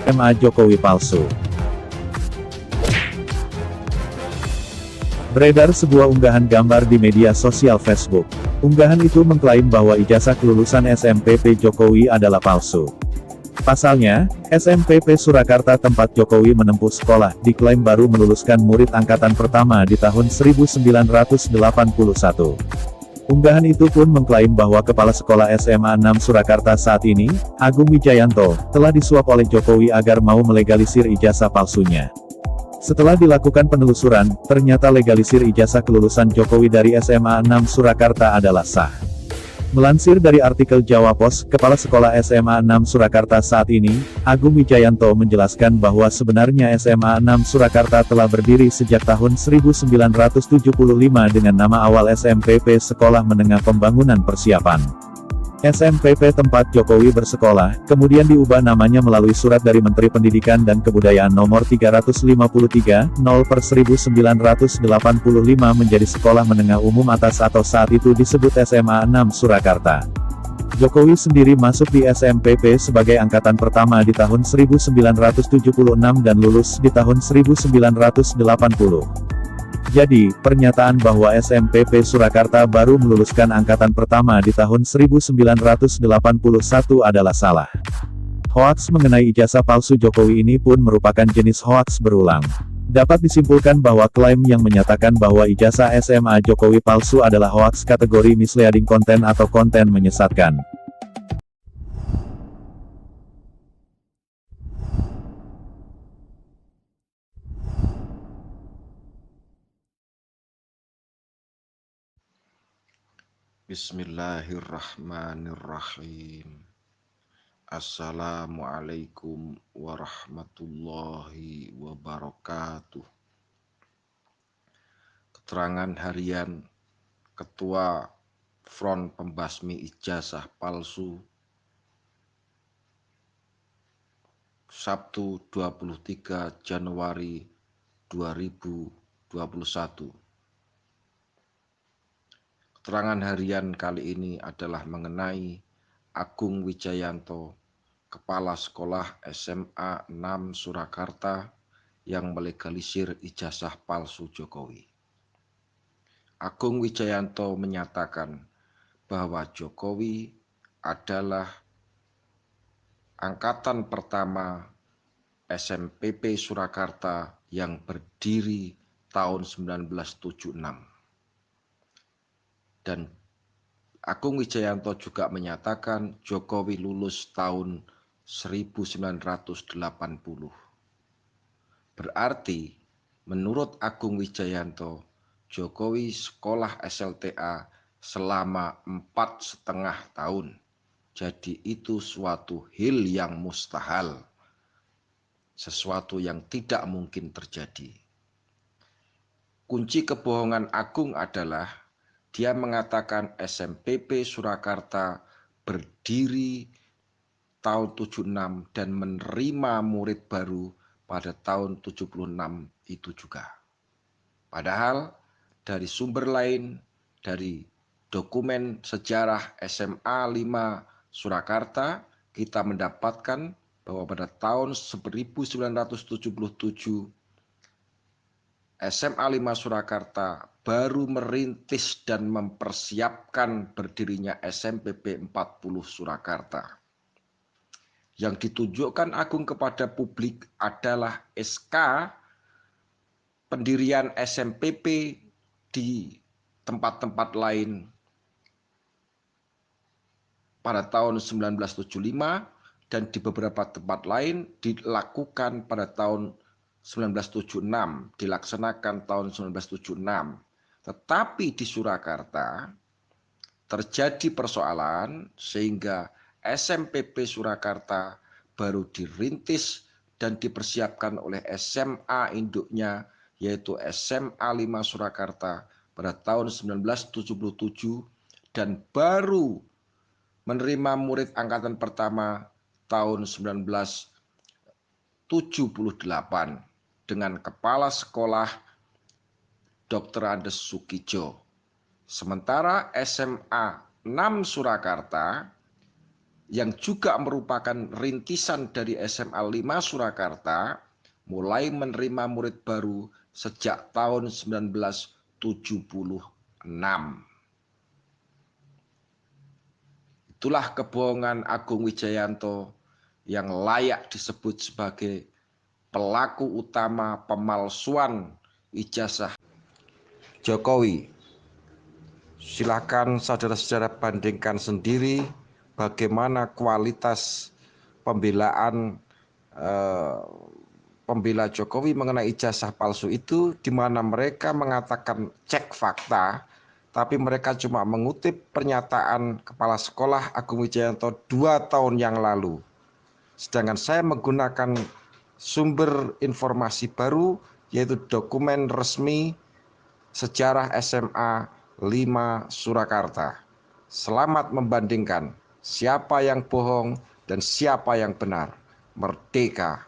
SMA Jokowi palsu. Beredar sebuah unggahan gambar di media sosial Facebook. Unggahan itu mengklaim bahwa ijazah kelulusan SMPP Jokowi adalah palsu. Pasalnya, SMPP Surakarta tempat Jokowi menempuh sekolah, diklaim baru meluluskan murid angkatan pertama di tahun 1981. Unggahan itu pun mengklaim bahwa Kepala Sekolah SMA 6 Surakarta saat ini, Agung Wijayanto, telah disuap oleh Jokowi agar mau melegalisir ijazah palsunya. Setelah dilakukan penelusuran, ternyata legalisir ijazah kelulusan Jokowi dari SMA 6 Surakarta adalah sah. Melansir dari artikel Jawa Pos, Kepala Sekolah SMA 6 Surakarta saat ini, Agung Wijayanto menjelaskan bahwa sebenarnya SMA 6 Surakarta telah berdiri sejak tahun 1975 dengan nama awal SMPP Sekolah Menengah Pembangunan Persiapan. SMPP tempat Jokowi bersekolah, kemudian diubah namanya melalui surat dari Menteri Pendidikan dan Kebudayaan nomor 353/0/1985 menjadi Sekolah Menengah Umum Atas atau saat itu disebut SMA 6 Surakarta. Jokowi sendiri masuk di SMPP sebagai angkatan pertama di tahun 1976 dan lulus di tahun 1980. Jadi, pernyataan bahwa SMPP Surakarta baru meluluskan angkatan pertama di tahun 1981 adalah salah. Hoaks mengenai ijazah palsu Jokowi ini pun merupakan jenis hoaks berulang. Dapat disimpulkan bahwa klaim yang menyatakan bahwa ijazah SMA Jokowi palsu adalah hoaks kategori misleading content atau konten menyesatkan. Bismillahirrahmanirrahim. Assalamualaikum warahmatullahi wabarakatuh. Keterangan harian Ketua Front Pembasmi Ijazah Palsu Sabtu 23 Januari 2021. Keterangan harian kali ini adalah mengenai Agung Wijayanto, Kepala Sekolah SMA 6 Surakarta yang melegalisir ijazah palsu Jokowi. Agung Wijayanto menyatakan bahwa Jokowi adalah angkatan pertama SMPP Surakarta yang berdiri tahun 1976. Dan Agung Wijayanto juga menyatakan Jokowi lulus tahun 1980. Berarti, menurut Agung Wijayanto, Jokowi sekolah SLTA selama 4,5 tahun. Jadi itu suatu hal yang mustahil, sesuatu yang tidak mungkin terjadi. Kunci kebohongan Agung adalah dia mengatakan SMPP Surakarta berdiri tahun 76 dan menerima murid baru pada tahun 76 itu juga. Padahal dari sumber lain, dari dokumen sejarah SMA 5 Surakarta, kita mendapatkan bahwa pada tahun 1977 SMA 5 Surakarta baru merintis dan mempersiapkan berdirinya SMPP 40 Surakarta. Yang ditunjukkan Agung kepada publik adalah SK pendirian SMPP di tempat-tempat lain pada tahun 1975 dan di beberapa tempat lain dilakukan pada tahun 1976, dilaksanakan tahun 1976. Tetapi di Surakarta terjadi persoalan sehingga SMPP Surakarta baru dirintis dan dipersiapkan oleh SMA induknya yaitu SMA 5 Surakarta pada tahun 1977 dan baru menerima murid angkatan pertama tahun 1978 dengan Kepala Sekolah Dr. Andes Sukijo. Sementara SMA 6 Surakarta yang juga merupakan rintisan dari SMA 5 Surakarta, mulai menerima murid baru sejak tahun 1976. Itulah kebohongan Agung Wijayanto yang layak disebut sebagai pelaku utama pemalsuan ijazah Jokowi. Silakan saudara-saudara bandingkan sendiri bagaimana kualitas pembelaan pembela Jokowi mengenai ijazah palsu itu, di mana mereka mengatakan cek fakta, tapi mereka cuma mengutip pernyataan Kepala Sekolah Agung Wijayanto 2 tahun yang lalu. Sedangkan saya menggunakan sumber informasi baru, yaitu dokumen resmi sejarah SMA 5 Surakarta. Selamat membandingkan siapa yang bohong dan siapa yang benar. Merdeka!